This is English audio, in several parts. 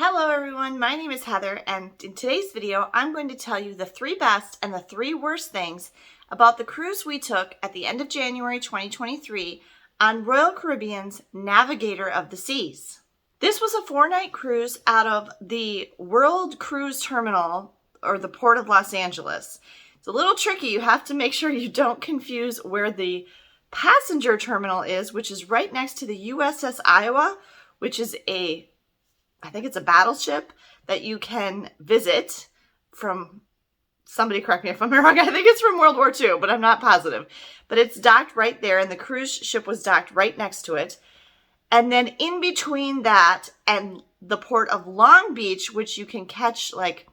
Hello everyone, my name is Heather, and in today's video I'm going to tell you the 3 best and the 3 worst things about the cruise we took at the end of January 2023 on Royal Caribbean's Navigator of the Seas. This was a 4-night cruise out of the World Cruise Terminal, or the Port of Los Angeles. It's a little tricky. You have to make sure you don't confuse where the passenger terminal is, which is right next to the USS Iowa, which is I think it's a battleship that you can visit from, somebody correct me if I'm wrong, I think it's from World War II, but I'm not positive. But it's docked right there, and the cruise ship was docked right next to it. And then in between that and the port of Long Beach, which you can catch, like,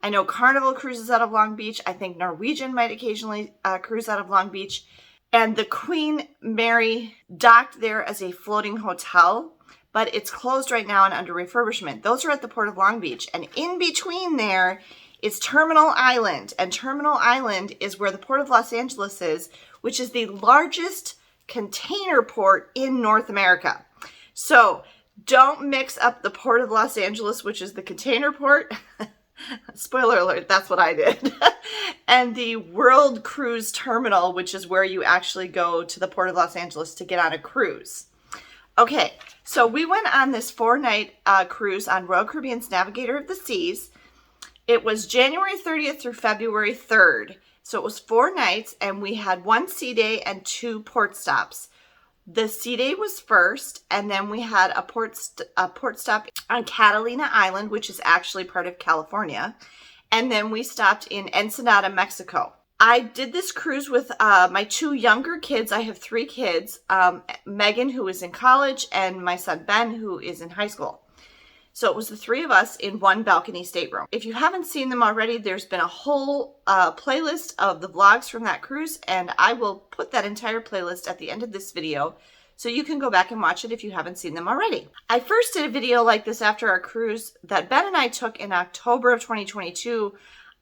I know Carnival cruises out of Long Beach. I think Norwegian might occasionally cruise out of Long Beach. And the Queen Mary docked there as a floating hotel, but it's closed right now and under refurbishment. Those are at the Port of Long Beach. And in between there is Terminal Island. And Terminal Island is where the Port of Los Angeles is, which is the largest container port in North America. So don't mix up the Port of Los Angeles, which is the container port. Spoiler alert, that's what I did. And the World Cruise Terminal, which is where you actually go to the Port of Los Angeles to get on a cruise. Okay, so we went on this 4-night cruise on Royal Caribbean's Navigator of the Seas. It was January 30th through February 3rd. So it was 4 nights, and we had 1 sea day and 2 port stops. The sea day was first, and then we had a port stop on Catalina Island, which is actually part of California. And then we stopped in Ensenada, Mexico. I did this cruise with my 2 younger kids. I have 3 kids, Megan, who is in college, and my son, Ben, who is in high school. So it was the 3 of us in 1 balcony stateroom. If you haven't seen them already, there's been a whole playlist of the vlogs from that cruise, and I will put that entire playlist at the end of this video so you can go back and watch it if you haven't seen them already. I first did a video like this after our cruise that Ben and I took in October of 2022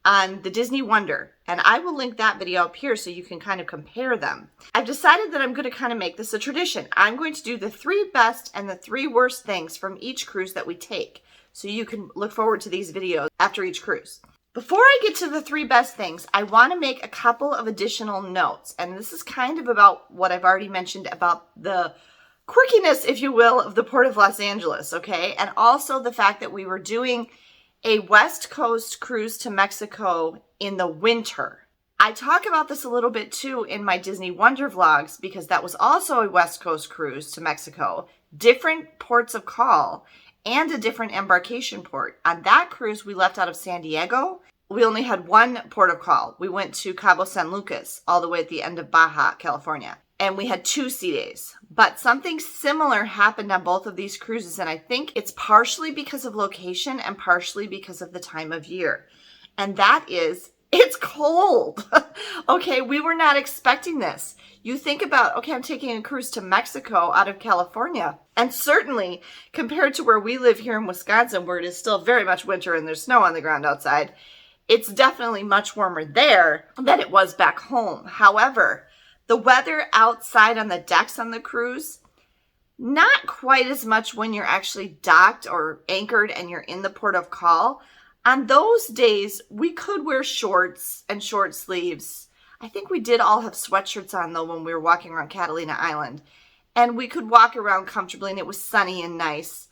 on the Disney Wonder, and I will link that video up here so you can kind of compare them. I've decided that I'm going to kind of make this a tradition. I'm going to do the 3 best and the 3 worst things from each cruise that we take, so you can look forward to these videos after each cruise. Before I get to the 3 best things, I want to make a couple of additional notes, and this is kind of about what I've already mentioned about the quirkiness, if you will, of the Port of Los Angeles, okay? And also the fact that we were doing a West Coast cruise to Mexico in the winter. I talk about this a little bit too in my Disney Wonder vlogs, because that was also a West Coast cruise to Mexico, different ports of call, and a different embarkation port. On that cruise, we left out of San Diego. We only had 1 port of call. We went to Cabo San Lucas, all the way at the end of Baja, California. And we had 2 sea days. But something similar happened on both of these cruises, and I think it's partially because of location and partially because of the time of year. And that is, it's cold. Okay, we were not expecting this. You think about, okay, I'm taking a cruise to Mexico out of California. And certainly, compared to where we live here in Wisconsin, where it is still very much winter and there's snow on the ground outside, it's definitely much warmer there than it was back home. However, the weather outside on the decks on the cruise, not quite as much when you're actually docked or anchored and you're in the port of call. On those days, we could wear shorts and short sleeves. I think we did all have sweatshirts on, though, when we were walking around Catalina Island. And we could walk around comfortably, and it was sunny and nice.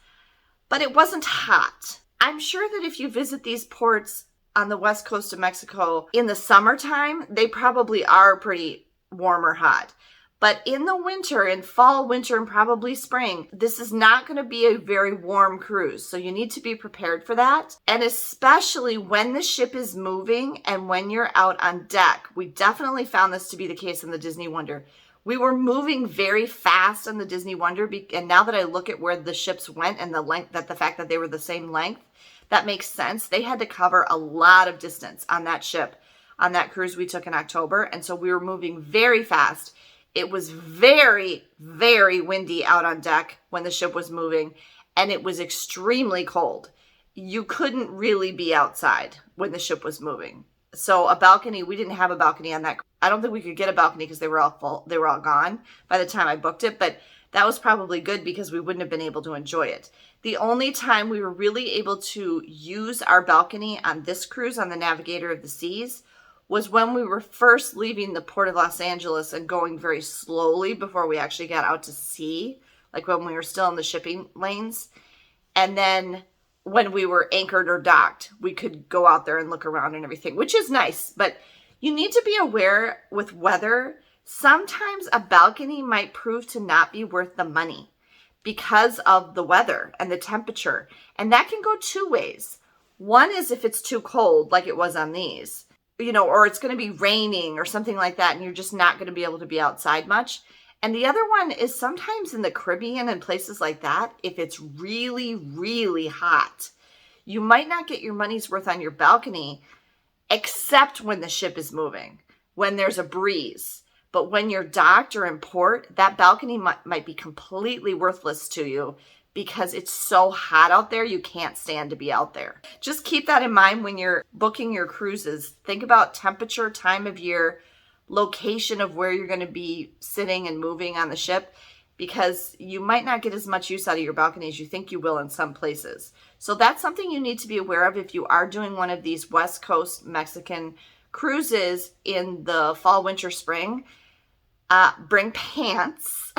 But it wasn't hot. I'm sure that if you visit these ports on the west coast of Mexico in the summertime, they probably are pretty warm or hot. But in the winter, in fall, winter, and probably spring, this is not going to be a very warm cruise. So you need to be prepared for that. And especially when the ship is moving and when you're out on deck. We definitely found this to be the case in the Disney Wonder. We were moving very fast on the Disney Wonder, and now that I look at where the ships went and the fact that they were the same length, that makes sense. They had to cover a lot of distance on that ship, on that cruise we took in October. And so we were moving very fast. It was very, very windy out on deck when the ship was moving, and it was extremely cold. You couldn't really be outside when the ship was moving. So a balcony, we didn't have a balcony on that. I don't think we could get a balcony because they were all full. They were all gone by the time I booked it, but that was probably good because we wouldn't have been able to enjoy it. The only time we were really able to use our balcony on this cruise on the Navigator of the Seas was when we were first leaving the Port of Los Angeles and going very slowly before we actually got out to sea, like when we were still in the shipping lanes. And then when we were anchored or docked, we could go out there and look around and everything, which is nice. But you need to be aware with weather. Sometimes a balcony might prove to not be worth the money because of the weather and the temperature. And that can go two ways. One is if it's too cold, like it was on these, or it's going to be raining or something like that, and you're just not going to be able to be outside much. And the other one is sometimes in the Caribbean and places like that, if it's really, really hot, you might not get your money's worth on your balcony, except when the ship is moving, when there's a breeze. But when you're docked or in port, that balcony might be completely worthless to you because it's so hot out there, you can't stand to be out there. Just keep that in mind when you're booking your cruises. Think about temperature, time of year, location of where you're going to be sitting and moving on the ship, because you might not get as much use out of your balcony as you think you will in some places. So that's something you need to be aware of if you are doing one of these West Coast Mexican cruises in the fall, winter, spring. Bring pants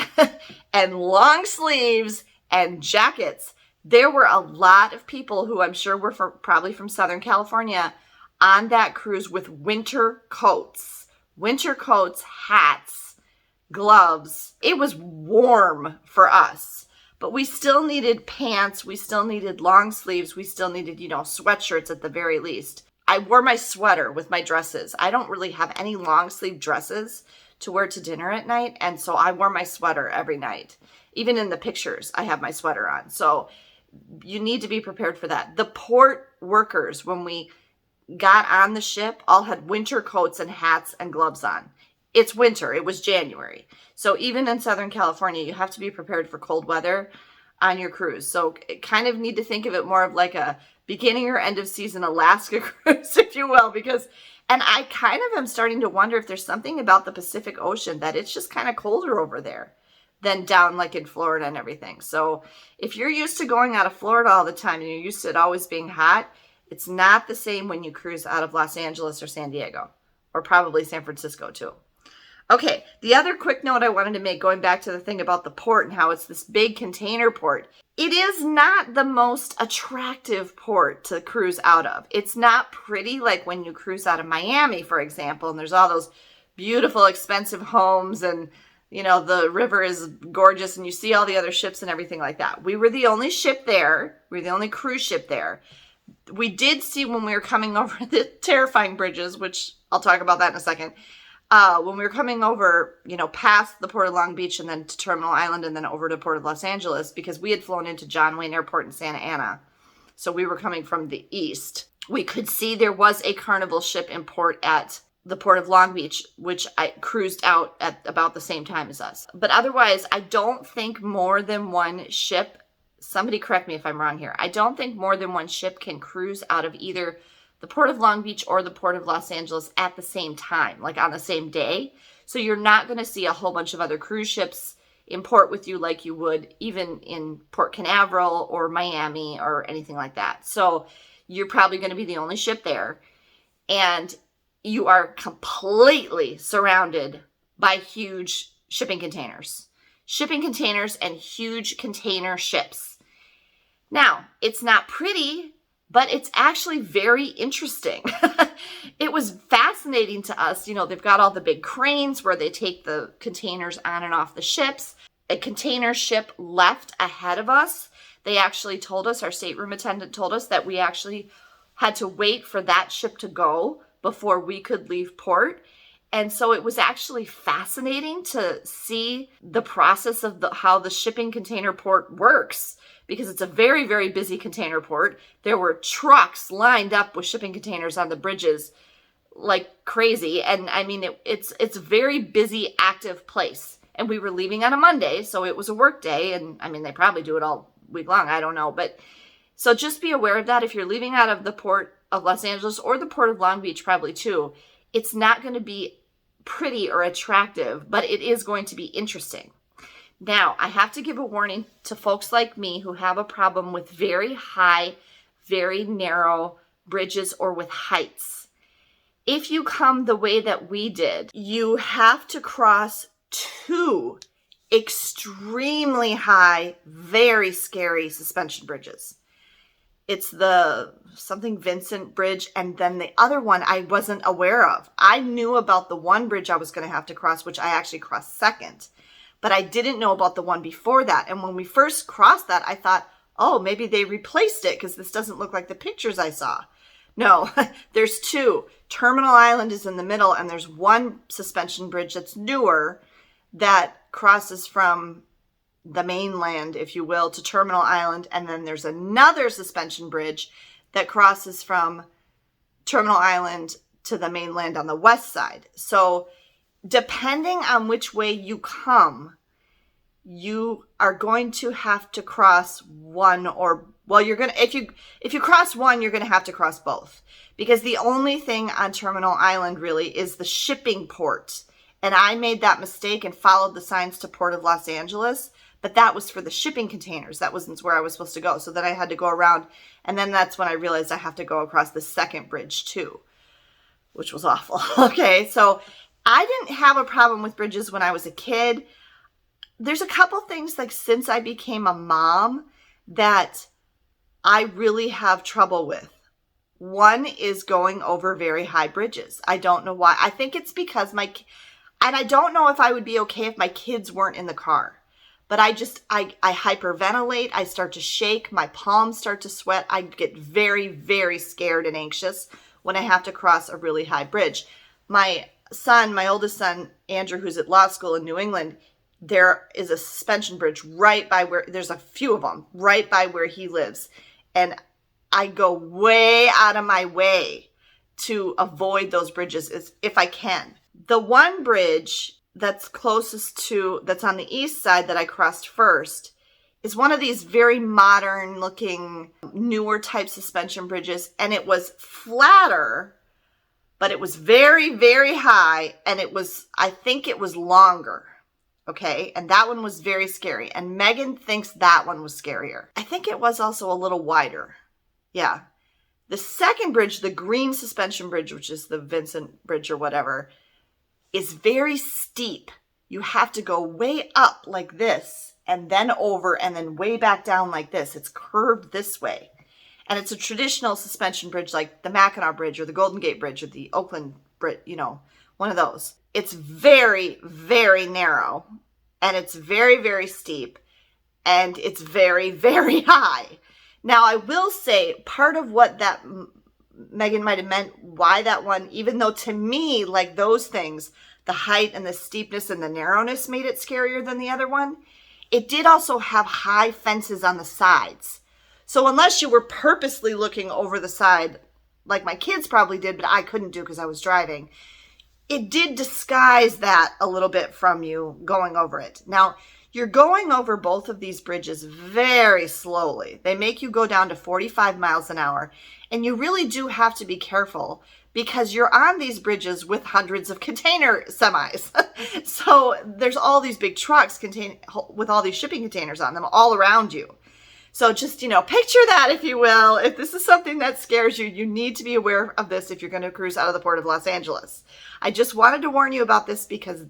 and long sleeves and jackets. There were a lot of people who I'm sure were probably from Southern California on that cruise with winter coats, hats, gloves. It was warm for us, but we still needed pants. We still needed long sleeves. We still needed, sweatshirts at the very least. I wore my sweater with my dresses. I don't really have any long sleeve dresses to wear to dinner at night. And so I wore my sweater every night. Even in the pictures, I have my sweater on. So you need to be prepared for that. The port workers, when we got on the ship, all had winter coats and hats and gloves on. It's winter. It was January. So even in Southern California, you have to be prepared for cold weather on your cruise. So kind of need to think of it more of like a beginning or end of season Alaska cruise, if you will, and I kind of am starting to wonder if there's something about the Pacific Ocean that it's just kind of colder over there than down like in Florida and everything. So if you're used to going out of Florida all the time and you're used to it always being hot, it's not the same when you cruise out of Los Angeles or San Diego, or probably San Francisco too. Okay, the other quick note I wanted to make, going back to the thing about the port and how it's this big container port. It is not the most attractive port to cruise out of. It's not pretty like when you cruise out of Miami, for example, and there's all those beautiful, expensive homes and, the river is gorgeous and you see all the other ships and everything like that. We were the only ship there. We were the only cruise ship there. We did see when we were coming over the terrifying bridges, which I'll talk about that in a second. When we were coming over, past the Port of Long Beach and then to Terminal Island and then over to Port of Los Angeles, because we had flown into John Wayne Airport in Santa Ana. So we were coming from the east. We could see there was a Carnival ship in port at the Port of Long Beach, which I cruised out at about the same time as us. But otherwise, I don't think more than one ship, somebody correct me if I'm wrong here, I don't think more than one ship can cruise out of either the Port of Long Beach or the Port of Los Angeles at the same time, like on the same day. So you're not going to see a whole bunch of other cruise ships in port with you like you would even in Port Canaveral or Miami or anything like that. So you're probably going to be the only ship there. And you are completely surrounded by huge shipping containers and huge container ships. Now, it's not pretty, but it's actually very interesting. It was fascinating to us. They've got all the big cranes where they take the containers on and off the ships. A container ship left ahead of us. They actually told us, our stateroom attendant told us, that we actually had to wait for that ship to go before we could leave port. And so it was actually fascinating to see the process of how the shipping container port works, because it's a very, very busy container port. There were trucks lined up with shipping containers on the bridges like crazy. And I mean, it's a very busy, active place. And we were leaving on a Monday, so it was a work day. And I mean, they probably do it all week long. I don't know. But so just be aware of that. If you're leaving out of the Port of Los Angeles or the Port of Long Beach, probably too, it's not going to be pretty or attractive, but it is going to be interesting. Now, I have to give a warning to folks like me who have a problem with very high, very narrow bridges or with heights. If you come the way that we did, you have to cross two extremely high, very scary suspension bridges. It's the something Vincent Bridge, and then the other one I wasn't aware of. I knew about the one bridge I was going to have to cross, which I actually crossed second, but I didn't know about the one before that. And when we first crossed that, I thought, oh, maybe they replaced it because this doesn't look like the pictures I saw. No, there's two. Terminal Island is in the middle, and there's one suspension bridge that's newer that crosses from the mainland, if you will, to Terminal Island. And then there's another suspension bridge that crosses from Terminal Island to the mainland on the west side. So depending on which way you come, you are going to have to cross one, or, well, you're going to, if you cross one, you're going to have to cross both, because the only thing on Terminal Island really is the shipping port. And I made that mistake and followed the signs to Port of Los Angeles, but that was for the shipping containers. That wasn't where I was supposed to go. So then I had to go around, and then that's when I realized I have to go across the second bridge too, which was awful. Okay, so I didn't have a problem with bridges when I was a kid. There's a couple things, like since I became a mom, that I really have trouble with. One is going over very high bridges. I don't know why. I think it's because and I don't know if I would be okay if my kids weren't in the car. But I hyperventilate. I start to shake. My palms start to sweat. I get very, very scared and anxious when I have to cross a really high bridge. My oldest son, Andrew, who's at law school in New England, there is a suspension bridge right by where, there's a few of them, right by where he lives. And I go way out of my way to avoid those bridges if I can. The one bridge that's that's on the east side that I crossed first is one of these very modern looking, newer type suspension bridges. And it was flatter, but it was very, very high. And I think it was longer. Okay. And that one was very scary. And Megan thinks that one was scarier. I think it was also a little wider. Yeah. The second bridge, the green suspension bridge, which is the Vincent Bridge or whatever, is very steep. You have to go way up like this and then over and then way back down like this. It's curved this way. And it's a traditional suspension bridge like the Mackinac Bridge or the Golden Gate Bridge or the Oakland Bridge, one of those. It's very, very narrow, and it's very, very steep, and it's very, very high. Now, I will say part of what that Megan might have meant, why that one, even though to me, like those things, the height and the steepness and the narrowness made it scarier than the other one, it did also have high fences on the sides. So unless you were purposely looking over the side, like my kids probably did, but I couldn't do because I was driving, it did disguise that a little bit from you going over it. Now, you're going over both of these bridges very slowly. They make you go down to 45 miles an hour, and you really do have to be careful because you're on these bridges with hundreds of container semis. So there's all these big trucks with all these shipping containers on them all around you. So just, picture that, if you will. If this is something that scares you, you need to be aware of this if you're going to cruise out of the Port of Los Angeles. I just wanted to warn you about this because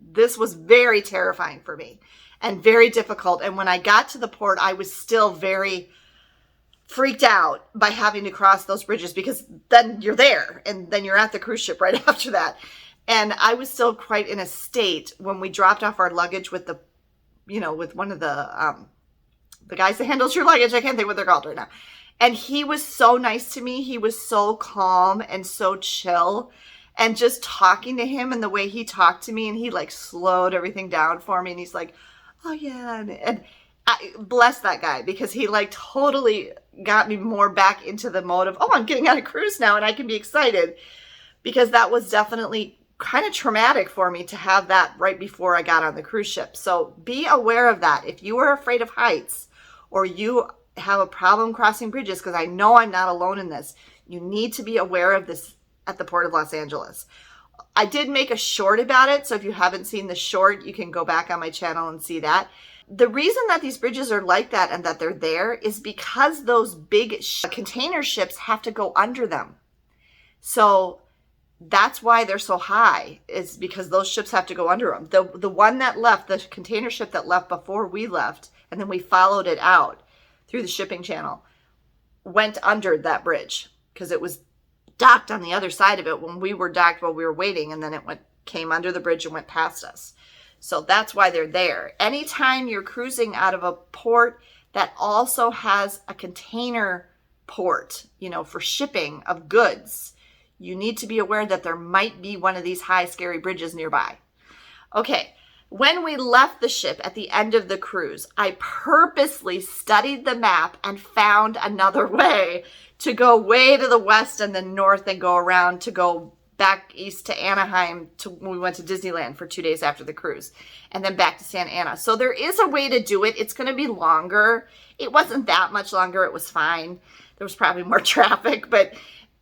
this was very terrifying for me and very difficult. And when I got to the port, I was still very freaked out by having to cross those bridges because then you're there and then you're at the cruise ship right after that. And I was still quite in a state when we dropped off our luggage with with one of the guys that handles your luggage. I can't think what they're called right now. And he was so nice to me. He was so calm and so chill. And just talking to him and the way he talked to me, and he slowed everything down for me. And he's like, oh yeah. And I bless that guy because he totally got me more back into the mode of, I'm getting on a cruise now and I can be excited, because that was definitely kind of traumatic for me to have that right before I got on the cruise ship. So be aware of that. If you are afraid of heights or you have a problem crossing bridges, because I know I'm not alone in this, you need to be aware of this at the Port of Los Angeles. I did make a short about it, so if you haven't seen the short, you can go back on my channel and see that. The reason that these bridges are like that and that they're there is because those big container ships have to go under them. So that's why they're so high, is because those ships have to go under them. The one that left, the container ship that left before we left, and then we followed it out through the shipping channel, went under that bridge because it was docked on the other side of it when we were docked while we were waiting, and then it came under the bridge and went past us. So that's why they're there. Anytime you're cruising out of a port that also has a container port, for shipping of goods, you need to be aware that there might be one of these high, scary bridges nearby. Okay, when we left the ship at the end of the cruise, I purposely studied the map and found another way to go way to the west and then north and go around to go back east to Anaheim when we went to Disneyland for 2 days after the cruise, and then back to Santa Ana. So there is a way to do it. It's going to be longer. It wasn't that much longer. It was fine. There was probably more traffic,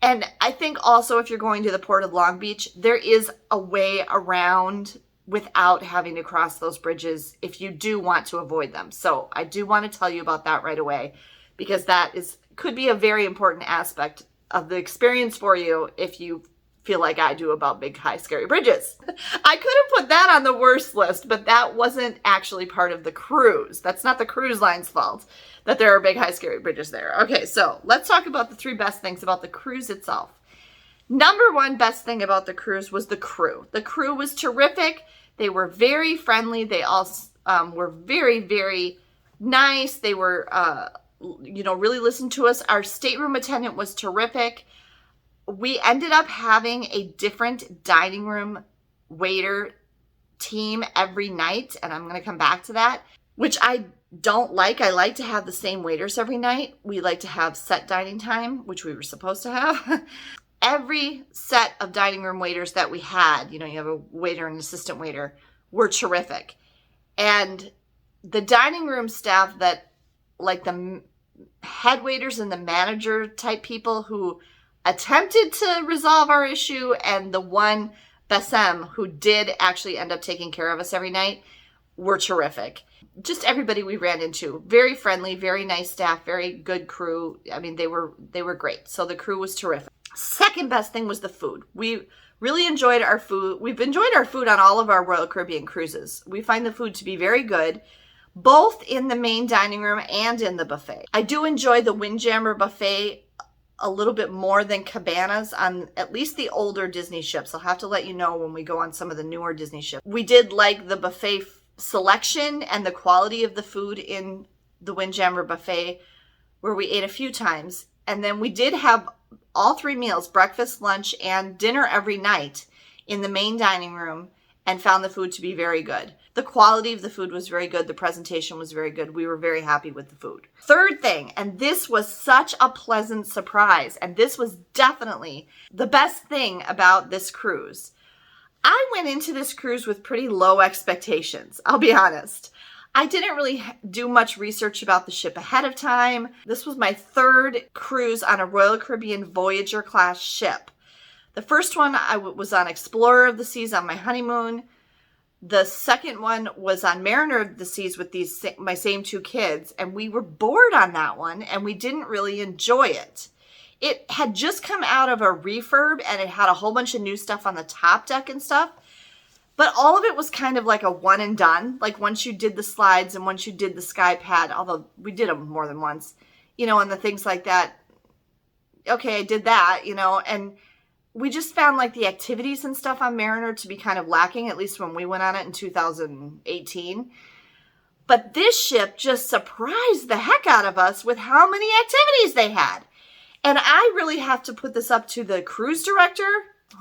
and I think also if you're going to the Port of Long Beach, there is a way around without having to cross those bridges if you do want to avoid them. So I do want to tell you about that right away, because that could be a very important aspect of the experience for you if you feel like I do about big, high, scary bridges. I could have put that on the worst list, but that wasn't actually part of the cruise. That's not the cruise line's fault that there are big, high, scary bridges there. Okay, so let's talk about the 3 best things about the cruise itself. Number 1 best thing about the cruise was the crew. The crew was terrific. They were very friendly. They all were very, very nice. They were, really listened to us. Our stateroom attendant was terrific. We ended up having a different dining room waiter team every night, and I'm going to come back to that, which I don't like. I like to have the same waiters every night. We like to have set dining time, which we were supposed to have. Every set of dining room waiters that we had, you have a waiter and assistant waiter, were terrific. And the dining room staff that, like the head waiters and the manager type people who attempted to resolve our issue, and the one Bassem who did actually end up taking care of us every night, were terrific. Just everybody we ran into, very friendly, very nice staff, very good crew. I mean, they were great. So the crew was terrific. Second best thing was the food. We really enjoyed our food. We've enjoyed our food on all of our Royal Caribbean cruises. We find the food to be very good, both in the main dining room and in the buffet. I do enjoy the Windjammer buffet a little bit more than Cabanas on at least the older Disney ships. I'll have to let you know when we go on some of the newer Disney ships. We did like the buffet selection and the quality of the food in the Windjammer buffet, where we ate a few times. And then we did have all 3 meals, breakfast, lunch, and dinner every night in the main dining room, and found the food to be very good. The quality of the food was very good. The presentation was very good. We were very happy with the food. Third thing, and this was such a pleasant surprise, and this was definitely the best thing about this cruise. I went into this cruise with pretty low expectations, I'll be honest. I didn't really do much research about the ship ahead of time. This was my 3rd cruise on a Royal Caribbean Voyager class ship. The first one I was on Explorer of the Seas on my honeymoon. The second one was on Mariner of the Seas with my same 2 kids, and we were bored on that one, and we didn't really enjoy it. It had just come out of a refurb, and it had a whole bunch of new stuff on the top deck and stuff, but all of it was kind of like a one and done. Like once you did the slides and once you did the sky pad, although we did them more than once, and the things like that. Okay, I did that, and we just found like the activities and stuff on Mariner to be kind of lacking, at least when we went on it in 2018. But this ship just surprised the heck out of us with how many activities they had. And I really have to put this up to the cruise director.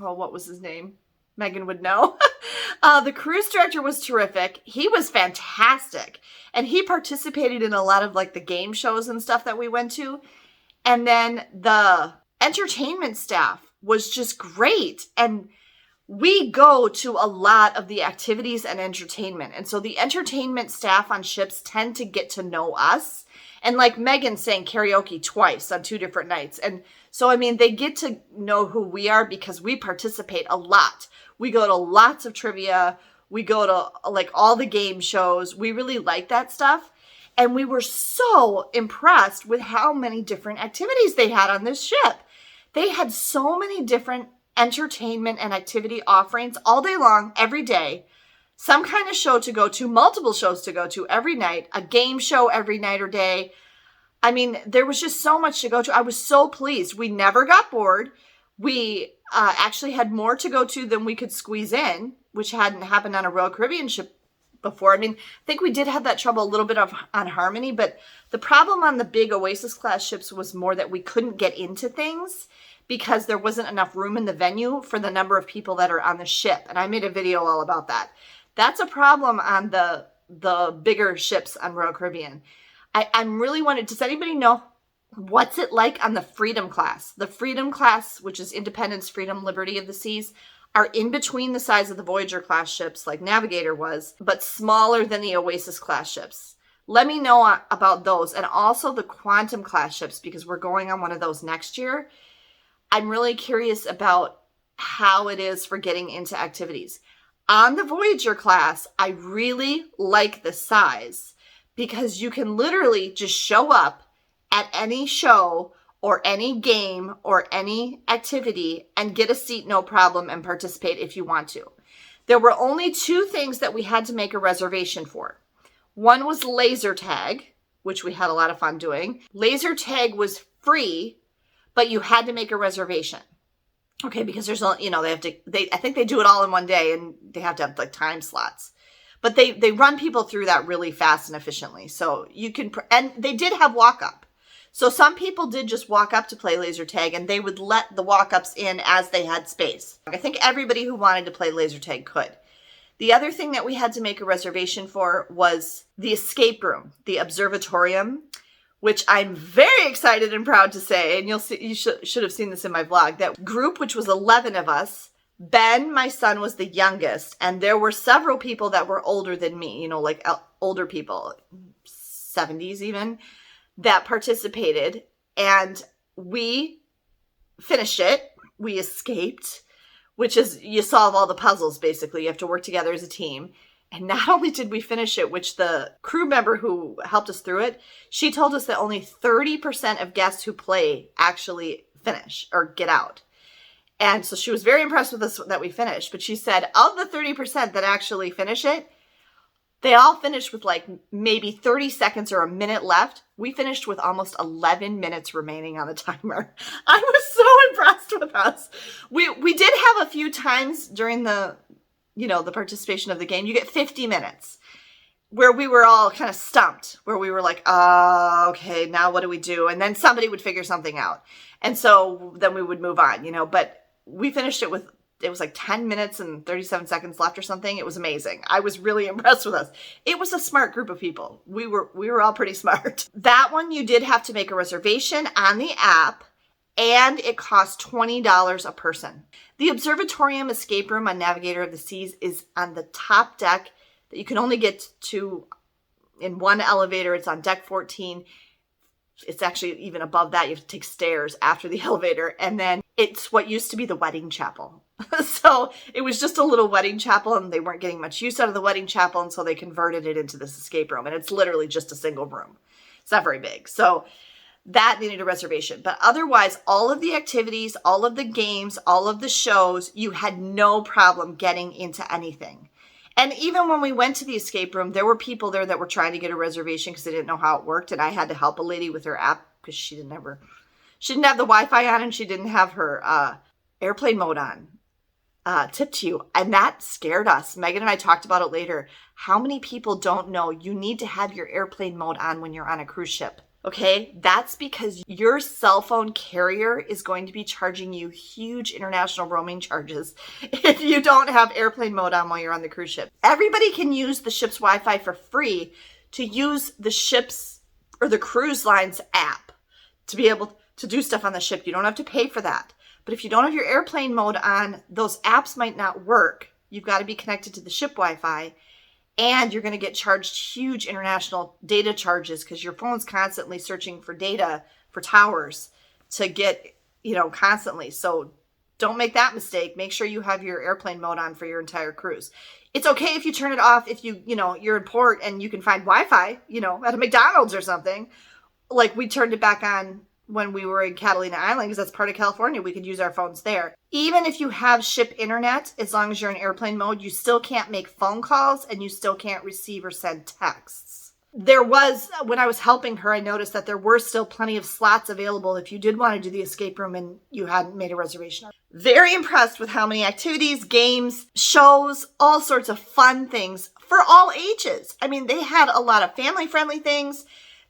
Oh, what was his name? Megan would know. The cruise director was terrific. He was fantastic. And he participated in a lot of like the game shows and stuff that we went to. And then the entertainment staff was just great. And we go to a lot of the activities and entertainment. And so the entertainment staff on ships tend to get to know us And like Megan sang karaoke twice on 2 different nights. And so, I mean, they get to know who we are because we participate a lot. We go to lots of trivia. We go to like all the game shows. We really like that stuff. And we were so impressed with how many different activities they had on this ship. They had so many different entertainment and activity offerings all day long, every day. Some kind of show to go to, multiple shows to go to every night, a game show every night or day. I mean, there was just so much to go to. I was so pleased. We never got bored. We actually had more to go to than we could squeeze in, which hadn't happened on a Royal Caribbean ship before. I mean, I think we did have that trouble a little bit on Harmony, but the problem on the big Oasis class ships was more that we couldn't get into things because there wasn't enough room in the venue for the number of people that are on the ship. And I made a video all about that. That's a problem on the bigger ships on Royal Caribbean. I'm really wondering, does anybody know what's it like on the Freedom class? The Freedom class, which is Independence, Freedom, Liberty of the Seas, are in between the size of the Voyager class ships like Navigator was, but smaller than the Oasis class ships. Let me know about those, and also the Quantum class ships, because we're going on one of those next year. I'm really curious about how it is for getting into activities. On the Voyager class, I really like the size because you can literally just show up at any show or any game or any activity and get a seat no problem and participate if you want to. There were only 2 things that we had to make a reservation for. One was laser tag, which we had a lot of fun doing. Laser tag was free, but you had to make a reservation. Okay, because there's, you know, I think they do it all in one day and they have to have like time slots. But they run people through that really fast and efficiently. So you can, and they did have walk-up. So some people did just walk up to play laser tag and they would let the walk-ups in as they had space. I think everybody who wanted to play laser tag could. The other thing that we had to make a reservation for was the escape room, the observatorium, which I'm very excited and proud to say, and you'll see, you should have seen this in my vlog, that group, which was 11 of us, Ben, my son, was the youngest, and there were several people that were older than me, you know, like older people, 70s even, that participated, and we finished it. We escaped, which is, you solve all the puzzles, basically. You have to work together as a team. And not only did we finish it, which the crew member who helped us through it, she told us that only 30% of guests who play actually finish or get out. And so she was very impressed with us that we finished. But she said of the 30% that actually finish it, they all finished with like maybe 30 seconds or a minute left. We finished with almost 11 minutes remaining on the timer. I was so impressed with us. We did have a few times during the participation of the game. You get 50 minutes where we were all kind of stumped, where we were like, okay, now what do we do? And then somebody would figure something out. And so then we would move on, but we finished it with, it was like 10 minutes and 37 seconds left or something. It was amazing. I was really impressed with us. It was a smart group of people. We were all pretty smart. That one, you did have to make a reservation on the app, and it cost $20 a person. The Observatorium Escape Room on Navigator of the Seas is on the top deck that you can only get to in one elevator. It's on deck 14. It's actually even above that. You have to take stairs after the elevator. And then it's what used to be the wedding chapel. So it was just a little wedding chapel, and they weren't getting much use out of the wedding chapel, and so they converted it into this escape room. And it's literally just a single room. It's not very big. So that needed a reservation. But otherwise, all of the activities, all of the games, all of the shows, you had no problem getting into anything. And even when we went to the escape room, there were people there that were trying to get a reservation because they didn't know how it worked. And I had to help a lady with her app because she didn't have the Wi-Fi on, and she didn't have her airplane mode on. Tip to you. And that scared us. Megan and I talked about it later. How many people don't know you need to have your airplane mode on when you're on a cruise ship? Okay, that's because your cell phone carrier is going to be charging you huge international roaming charges if you don't have airplane mode on while you're on the cruise ship. Everybody can use the ship's Wi-Fi for free to use the ship's or the cruise line's app to be able to do stuff on the ship. You don't have to pay for that. But if you don't have your airplane mode on, those apps might not work. You've got to be connected to the ship Wi-Fi. and you're going to get charged huge international data charges because your phone's constantly searching for data for towers to get, constantly. So don't make that mistake. Make sure you have your airplane mode on for your entire cruise. It's okay if you turn it off if you're in port and you can find Wi-Fi, at a McDonald's or something. Like we turned it back on when we were in Catalina Island because that's part of California. We could use our phones there. Even if you have ship internet, as long as you're in airplane mode, you still can't make phone calls and you still can't receive or send texts. When I was helping her, I noticed that there were still plenty of slots available if you did want to do the escape room and you hadn't made a reservation. Very impressed with how many activities, games, shows, all sorts of fun things for all ages. I mean, they had a lot of family-friendly things.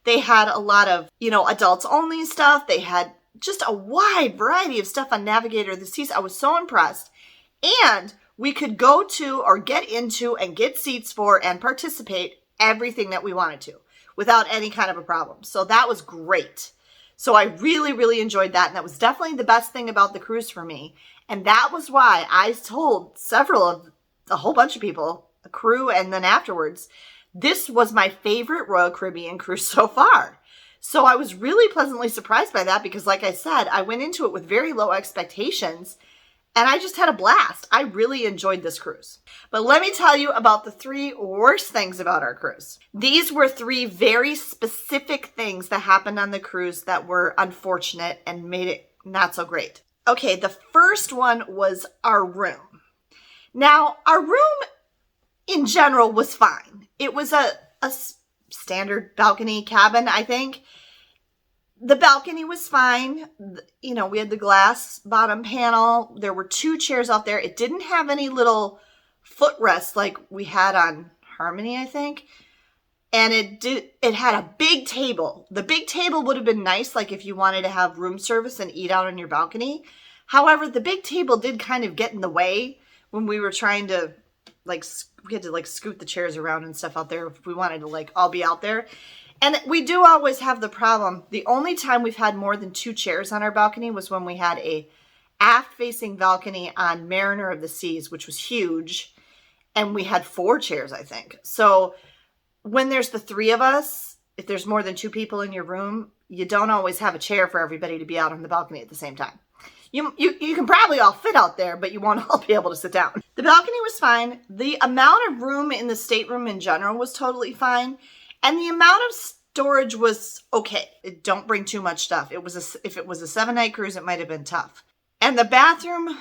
They had a lot of, adults only stuff. They had just a wide variety of stuff on Navigator of the Seas. I was so impressed. And we could go to or get into and get seats for and participate everything that we wanted to without any kind of a problem. So that was great. So I really, really enjoyed that. And that was definitely the best thing about the cruise for me. And that was why I told a whole bunch of people, a crew, and then afterwards, this was my favorite Royal Caribbean cruise so far. So I was really pleasantly surprised by that because, like I said, I went into it with very low expectations and I just had a blast. I really enjoyed this cruise. But let me tell you about the 3 worst things about our cruise. These were 3 very specific things that happened on the cruise that were unfortunate and made it not so great. Okay, the first one was our room. Now, our room in general was fine. It was a standard balcony cabin, I think. The balcony was fine. We had the glass bottom panel. There were 2 chairs out there. It didn't have any little footrests like we had on Harmony, I think. And it had a big table. The big table would have been nice, like if you wanted to have room service and eat out on your balcony. However, the big table did kind of get in the way when we were trying to, we had to scoot the chairs around and stuff out there if we wanted to all be out there. And we do always have the problem. The only time we've had more than 2 chairs on our balcony was when we had a aft-facing balcony on Mariner of the Seas, which was huge. And we had 4 chairs, I think. So when there's the 3 of us, if there's more than 2 people in your room, you don't always have a chair for everybody to be out on the balcony at the same time. You can probably all fit out there, but you won't all be able to sit down. The balcony was fine. The amount of room in the stateroom in general was totally fine. And the amount of storage was okay. Don't bring too much stuff. If it was a 7-night cruise, it might have been tough. And the bathroom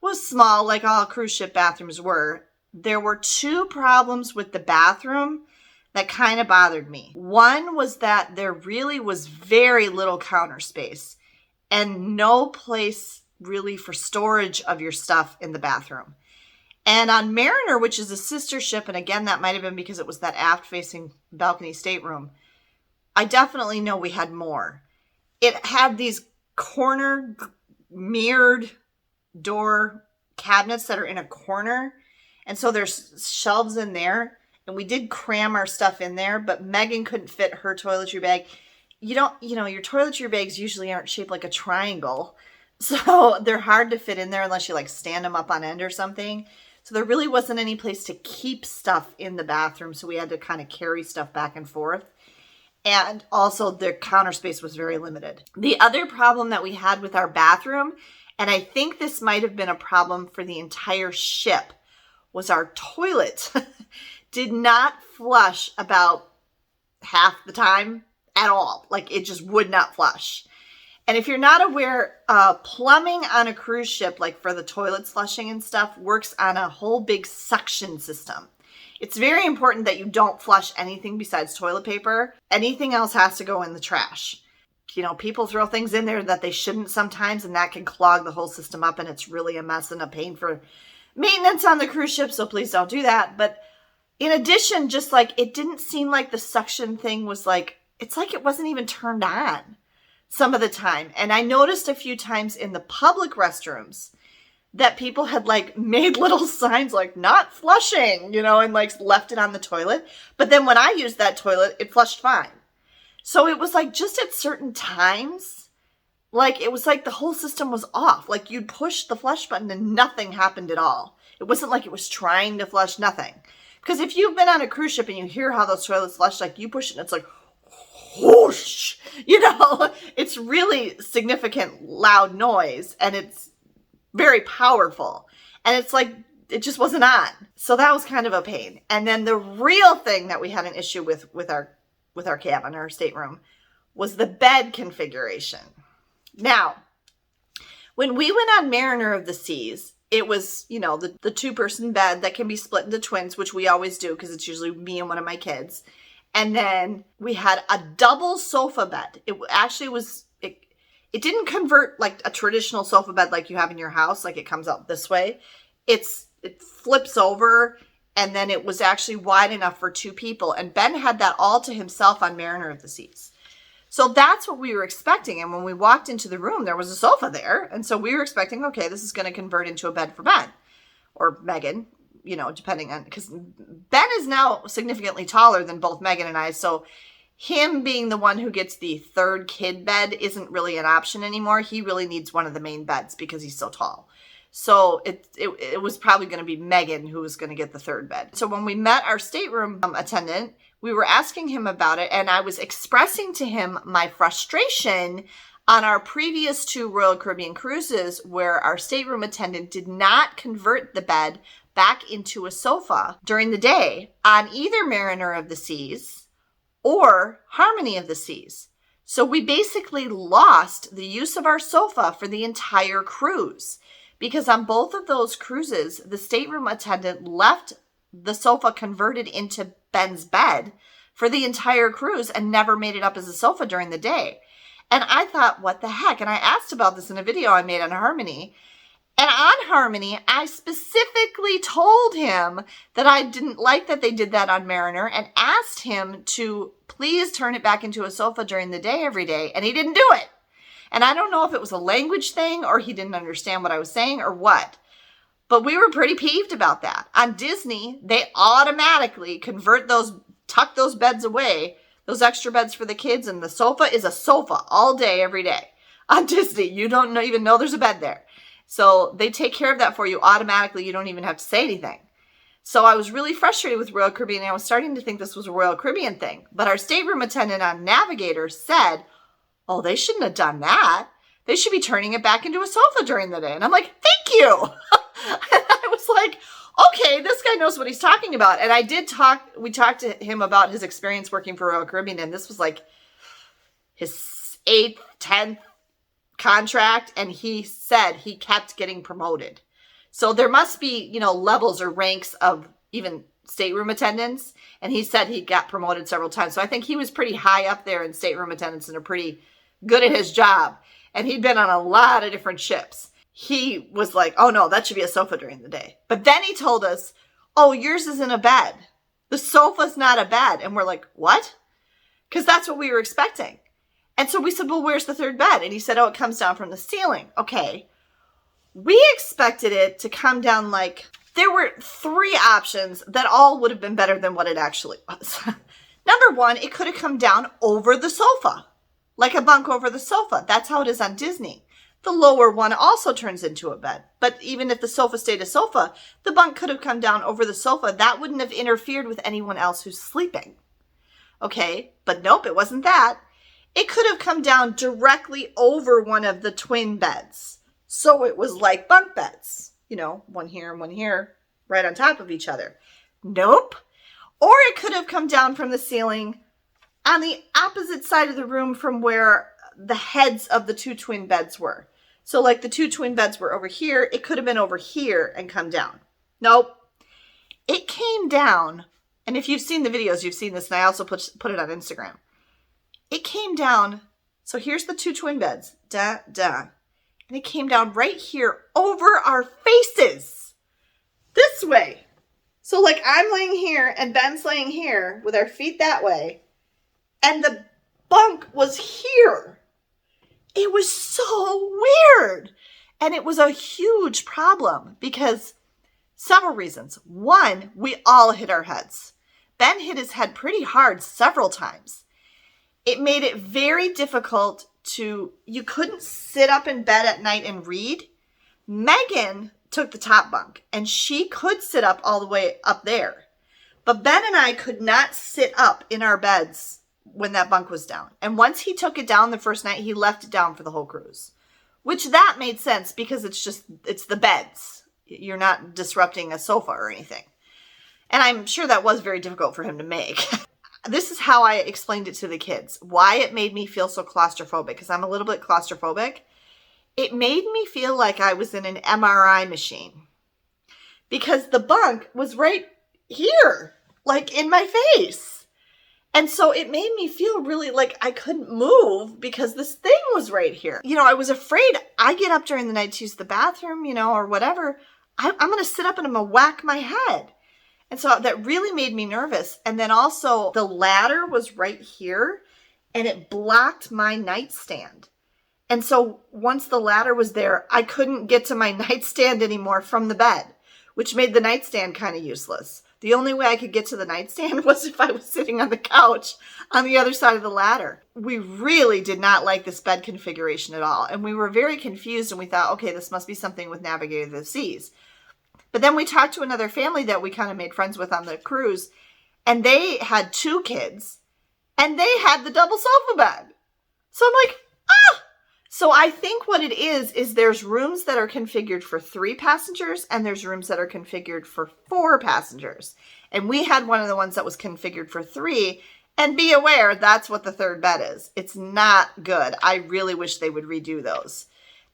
was small, like all cruise ship bathrooms were. There were 2 problems with the bathroom that kind of bothered me. One was that there really was very little counter space and no place really for storage of your stuff in the bathroom. And on Mariner, which is a sister ship, and again, that might have been because it was that aft-facing balcony stateroom, I definitely know we had more. It had these corner mirrored door cabinets that are in a corner. And so there's shelves in there. And we did cram our stuff in there, but Megan couldn't fit her toiletry bag. Your toiletry bags usually aren't shaped like a triangle. So they're hard to fit in there unless you stand them up on end or something. So there really wasn't any place to keep stuff in the bathroom. So we had to kind of carry stuff back and forth. And also the counter space was very limited. The other problem that we had with our bathroom, and I think this might have been a problem for the entire ship, was our toilet did not flush about half the time at all. It just would not flush. And if you're not aware, plumbing on a cruise ship, for the toilet flushing and stuff, works on a whole big suction system. It's very important that you don't flush anything besides toilet paper. Anything else has to go in the trash. People throw things in there that they shouldn't sometimes, and that can clog the whole system up, and it's really a mess and a pain for maintenance on the cruise ship, so please don't do that. But in addition, just it didn't seem like the suction thing was it's like it wasn't even turned on some of the time. And I noticed a few times in the public restrooms that people had made little signs not flushing, and left it on the toilet. But then when I used that toilet, it flushed fine. So it was just at certain times, it was the whole system was off. You'd push the flush button and nothing happened at all. It wasn't it was trying to flush, nothing. Because if you've been on a cruise ship and you hear how those toilets flush, like you push it and it's like, whoosh, you know, it's really significant loud noise and it's very powerful. And it's like, it just wasn't on. So that was kind of a pain. And then the real thing that we had an issue with our cabin, our stateroom, was the bed configuration. Now, when we went on Mariner of the Seas, it was, you know, the two-person bed that can be split into twins, which we always do because it's usually me and one of my kids. And then we had a double sofa bed. It actually was, it didn't convert like a traditional sofa bed like you have in your house, like it comes out this way. It flips over, and then it was actually wide enough for two people. And Ben had that all to himself on Mariner of the Seas. So that's what we were expecting. And when we walked into the room, there was a sofa there. And so we were expecting, okay, this is going to convert into a bed for Ben or Megan, you know, depending on, because Ben is now significantly taller than both Megan and I. So him being the one who gets the third kid bed isn't really an option anymore. He really needs one of the main beds because he's so tall. So it was probably going to be Megan who was going to get the third bed. So when we met our stateroom attendant, we were asking him about it, and I was expressing to him my frustration on our previous two Royal Caribbean cruises where our stateroom attendant did not convert the bed back into a sofa during the day on either Mariner of the Seas or Harmony of the Seas. So we basically lost the use of our sofa for the entire cruise. Because on both of those cruises, the stateroom attendant left the sofa converted into Ben's bed for the entire cruise and never made it up as a sofa during the day. And I thought, what the heck? And I asked about this in a video I made on Harmony. And on Harmony, I specifically told him that I didn't like that they did that on Mariner and asked him to please turn it back into a sofa during the day every day. And he didn't do it. And I don't know if it was a language thing or he didn't understand what I was saying or what. But we were pretty peeved about that. On Disney, they automatically tuck those beds away, those extra beds for the kids, and the sofa is a sofa all day, every day. On Disney, you don't even know there's a bed there. So they take care of that for you automatically. You don't even have to say anything. So I was really frustrated with Royal Caribbean. I was starting to think this was a Royal Caribbean thing. But our stateroom attendant on Navigator said, oh, they shouldn't have done that. They should be turning it back into a sofa during the day. And I'm like, thank you. And I was like, okay, this guy knows what he's talking about. And we talked to him about his experience working for Royal Caribbean. And this was like his 8th, 10th contract. And he said he kept getting promoted. So there must be, you know, levels or ranks of even stateroom attendants. And he said he got promoted several times. So I think he was pretty high up there in stateroom attendants and a pretty good at his job. And he'd been on a lot of different ships. He was like, oh no, that should be a sofa during the day. But then he told us, oh, yours isn't a bed. The sofa's not a bed. And we're like, what? Because that's what we were expecting. And so we said, well, where's the third bed? And he said, oh, it comes down from the ceiling. Okay. We expected it to come down like, there were 3 options that all would have been better than what it actually was. Number 1, it could have come down over the sofa. Like a bunk over the sofa. That's how it is on Disney. The lower one also turns into a bed. But even if the sofa stayed a sofa, the bunk could have come down over the sofa. That wouldn't have interfered with anyone else who's sleeping. Okay, but nope, it wasn't that. It could have come down directly over one of the twin beds. So it was like bunk beds. You know, one here and one here, right on top of each other. Nope. Or it could have come down from the ceiling on the opposite side of the room from where the heads of the 2 twin beds were. So like the 2 twin beds were over here, it could have been over here and come down. Nope. It came down, and if you've seen the videos, you've seen this, and I also put it on Instagram. It came down, so here's the 2 twin beds, and it came down right here over our faces, this way. So like I'm laying here and Ben's laying here with our feet that way, and the bunk was here. It was so weird. And it was a huge problem because several reasons. 1, we all hit our heads. Ben hit his head pretty hard several times. It made it very difficult you couldn't sit up in bed at night and read. Megan took the top bunk and she could sit up all the way up there. But Ben and I could not sit up in our beds when that bunk was down. And once he took it down the first night, he left it down for the whole cruise. Which that made sense because it's the beds. You're not disrupting a sofa or anything. And I'm sure that was very difficult for him to make. This is how I explained it to the kids. Why it made me feel so claustrophobic, because I'm a little bit claustrophobic. It made me feel like I was in an MRI machine. Because the bunk was right here, like in my face. And so it made me feel really like I couldn't move because this thing was right here. You know, I was afraid I get up during the night to use the bathroom, you know, or whatever. I'm going to sit up and I'm going to whack my head. And so that really made me nervous. And then also the ladder was right here and it blocked my nightstand. And so once the ladder was there, I couldn't get to my nightstand anymore from the bed, which made the nightstand kind of useless. The only way I could get to the nightstand was if I was sitting on the couch on the other side of the ladder. We really did not like this bed configuration at all. And we were very confused and we thought, okay, this must be something with Navigator of the Seas. But then we talked to another family that we kind of made friends with on the cruise, and they had 2 kids, and they had the double sofa bed. So I'm like, ah! So I think what it is there's rooms that are configured for 3 passengers, and there's rooms that are configured for 4 passengers. And we had one of the ones that was configured for 3, and be aware, that's what the 3rd bed is. It's not good. I really wish they would redo those.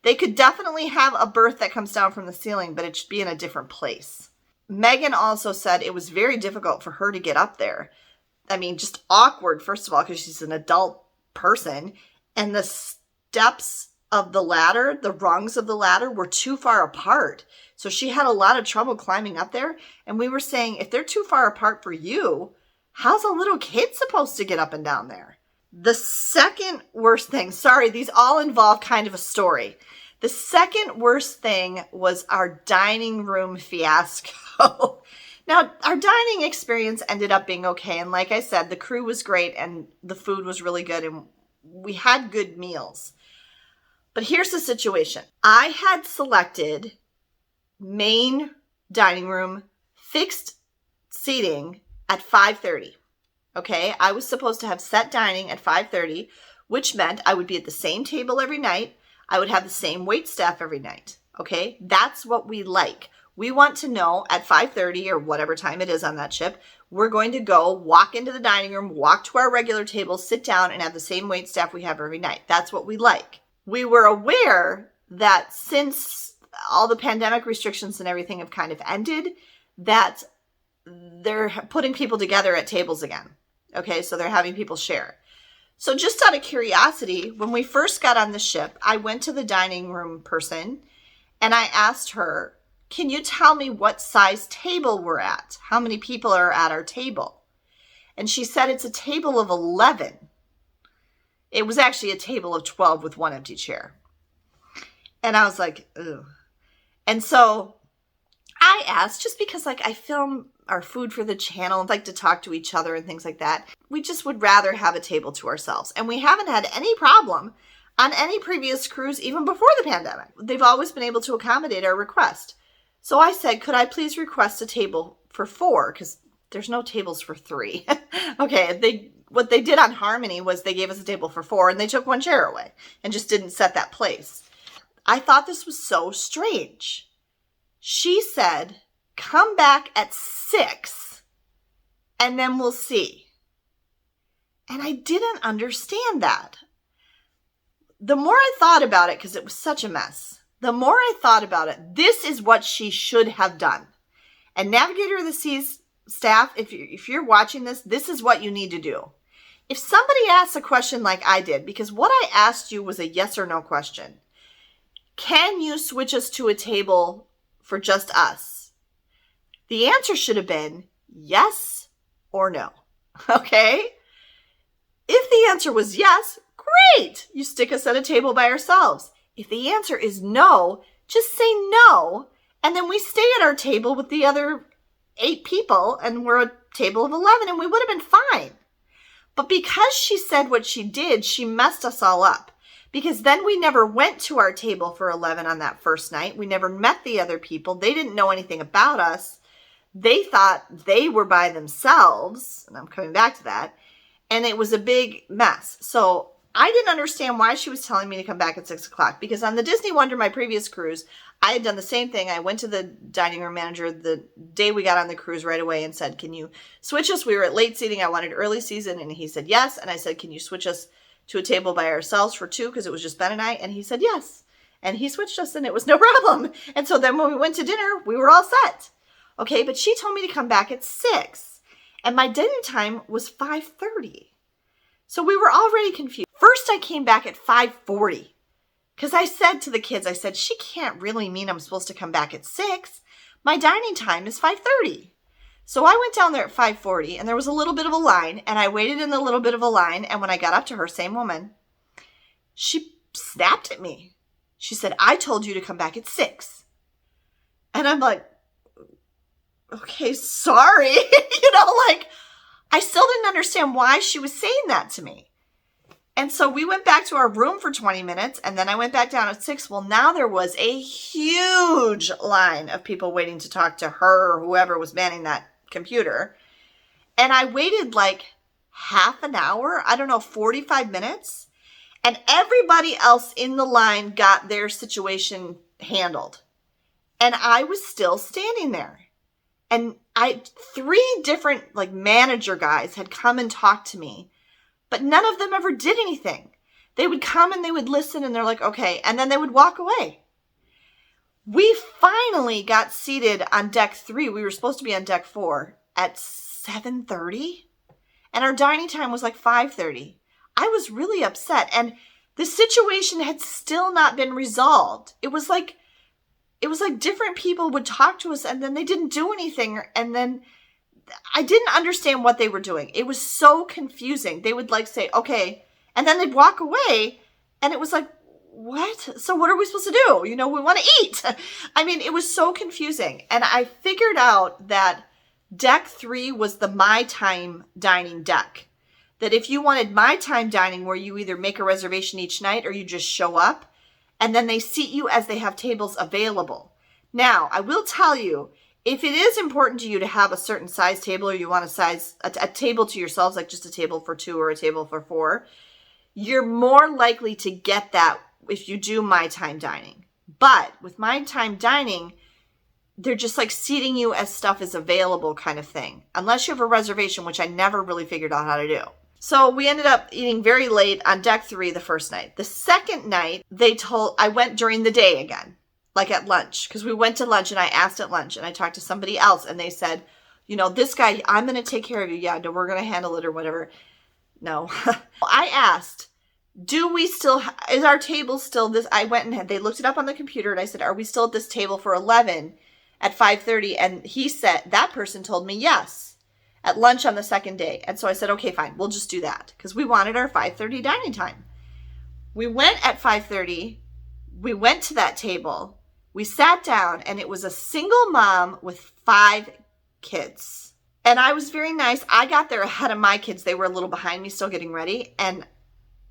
They could definitely have a berth that comes down from the ceiling, but it should be in a different place. Megan also said it was very difficult for her to get up there. I mean, just awkward, first of all, because she's an adult person. And the steps of the ladder, the rungs of the ladder, were too far apart. So she had a lot of trouble climbing up there. And we were saying, if they're too far apart for you, how's a little kid supposed to get up and down there? The second worst thing, sorry, these all involve kind of a story. The second worst thing was our dining room fiasco. Now, our dining experience ended up being okay. And like I said, the crew was great and the food was really good and we had good meals. But here's the situation. I had selected main dining room fixed seating at 5:30. Okay, I was supposed to have set dining at 5:30, which meant I would be at the same table every night. I would have the same wait staff every night. Okay, that's what we like. We want to know at 5:30 or whatever time it is on that ship, we're going to go walk into the dining room, walk to our regular table, sit down and have the same wait staff we have every night. That's what we like. We were aware that since all the pandemic restrictions and everything have kind of ended, that they're putting people together at tables again. Okay, so they're having people share. So just out of curiosity, when we first got on the ship, I went to the dining room person and I asked her, can you tell me what size table we're at? How many people are at our table? And she said it's a table of 11. It was actually a table of 12 with 1 empty chair. And I was like, ooh. And so I asked, just because like I film our food for the channel and like to talk to each other and things like that, we just would rather have a table to ourselves. And we haven't had any problem on any previous cruise, even before the pandemic. They've always been able to accommodate our request. So I said, could I please request a table for 4? Because there's no tables for 3. Okay, what they did on Harmony was they gave us a table for 4 and they took 1 chair away and just didn't set that place. I thought this was so strange. She said, come back at 6 and then we'll see. And I didn't understand that. The more I thought about it, because it was such a mess, the more I thought about it, this is what she should have done. And Navigator of the Seas staff, if you're watching this, this is what you need to do. If somebody asks a question like I did, because what I asked you was a yes or no question, can you switch us to a table for just us? The answer should have been yes or no. Okay? If the answer was yes, great. You stick us at a table by ourselves. If the answer is no, just say no. And then we stay at our table with the other 8 people and we're a table of 11 and we would have been fine. But because she said what she did, she messed us all up. Because then we never went to our table for 11 on that first night. We never met the other people. They didn't know anything about us. They thought they were by themselves, and I'm coming back to that, and it was a big mess. So I didn't understand why she was telling me to come back at 6 o'clock, because on the Disney Wonder, my previous cruise, I had done the same thing. I went to the dining room manager the day we got on the cruise right away and said, can you switch us? We were at late seating. I wanted early season, and he said yes. And I said, can you switch us to a table by ourselves for 2, because it was just Ben and I? And he said yes. And he switched us, and it was no problem. And so then when we went to dinner, we were all set. Okay, but she told me to come back at 6, and my dinner time was 5:30. So we were already confused. First, I came back at 5:40 because I said to the kids, I said, she can't really mean I'm supposed to come back at 6. My dining time is 5:30. So I went down there at 5:40, and there was a little bit of a line, and I waited in the little bit of a line, and when I got up to her, same woman, she snapped at me. She said, I told you to come back at 6. And I'm like, okay, sorry. I still didn't understand why she was saying that to me. And so we went back to our room for 20 minutes, and then I went back down at 6. Well, now there was a huge line of people waiting to talk to her or whoever was manning that computer. And I waited like half an hour, 45 minutes. And everybody else in the line got their situation handled. And I was still standing there. And 3 different manager guys had come and talked to me, but none of them ever did anything. They would come and they would listen, and they're like, okay. And then they would walk away. We finally got seated on deck 3. We were supposed to be on deck 4 at 7:30. And our dining time was like 5:30. I was really upset. And the situation had still not been resolved. It was like different people would talk to us, and then they didn't do anything. And then I didn't understand what they were doing. It was so confusing. They would say, okay, and then they'd walk away. And it was like, what? So what are we supposed to do? We want to eat. It was so confusing. And I figured out that deck 3 was the My Time dining deck. That if you wanted My Time dining, where you either make a reservation each night or you just show up, and then they seat you as they have tables available. Now, I will tell you, if it is important to you to have a certain size table, or you want a table to yourselves, like just a table for 2 or a table for 4, you're more likely to get that if you do My Time dining. But with My Time dining, they're just seating you as stuff is available kind of thing. Unless you have a reservation, which I never really figured out how to do. So we ended up eating very late on deck 3 the first night. The second night, I went during the day again, at lunch, because we went to lunch, and I asked at lunch, and I talked to somebody else, and they said, this guy, I'm going to take care of you. Yeah, no, we're going to handle it or whatever. No. I asked, is our table still this? I went and they looked it up on the computer, and I said, are we still at this table for 11 at 5:30? And he said, that person told me yes. At lunch on the second day. And so I said, okay, fine, we'll just do that, because we wanted our 5:30 dining time. We went at 5:30. We went to that table. We sat down, and it was a single mom with 5 kids. And I was very nice. I got there ahead of my kids. They were a little behind me, still getting ready. And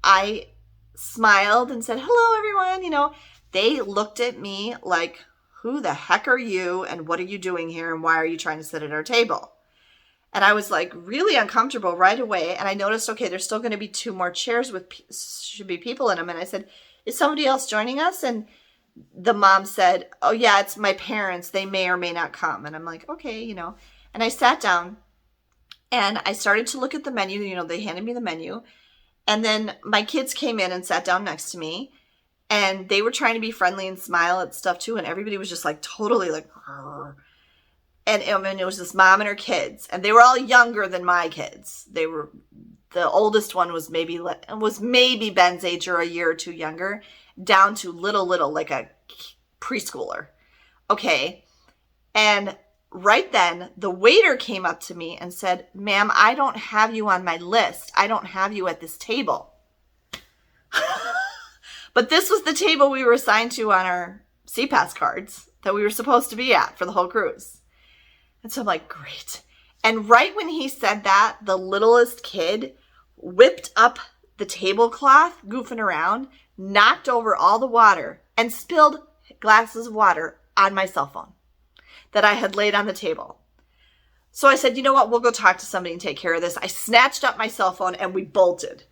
I smiled and said, hello, everyone. They looked at me like, who the heck are you? And what are you doing here? And why are you trying to sit at our table? And I was really uncomfortable right away. And I noticed, okay, there's still going to be 2 more chairs should be people in them. And I said, is somebody else joining us? And the mom said, oh yeah, it's my parents. They may or may not come. And I'm like, okay, and I sat down and I started to look at the menu. They handed me the menu. And then my kids came in and sat down next to me, and they were trying to be friendly and smile at stuff too. And everybody was just totally Rrr. And it was this mom and her kids, and they were all younger than my kids. The oldest one was maybe Ben's age or a year or 2 younger, down to little, like a preschooler. Okay. And right then, the waiter came up to me and said, ma'am, I don't have you on my list. I don't have you at this table. But this was the table we were assigned to on our SeaPass cards that we were supposed to be at for the whole cruise. And so I'm like, great. And right when he said that, the littlest kid whipped up the tablecloth, goofing around, knocked over all the water, and spilled glasses of water on my cell phone that I had laid on the table. So I said, you know what? We'll go talk to somebody and take care of this. I snatched up my cell phone and we bolted.